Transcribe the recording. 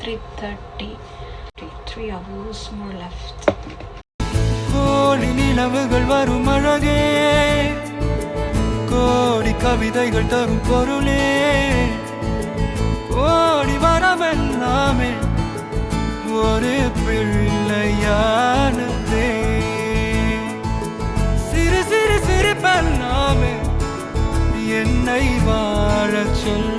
3:30. 3 hours more left. கோடி நிலவுகள் வரும் அழகே, கோடி கவிதைகள் தரும் பொருளே, கோடி வரமெல்லாமே ஒரு பிள்ளையானதே. சிறு சிறு சிரிப்பெல்லாமே என்னை வாழச் சொல்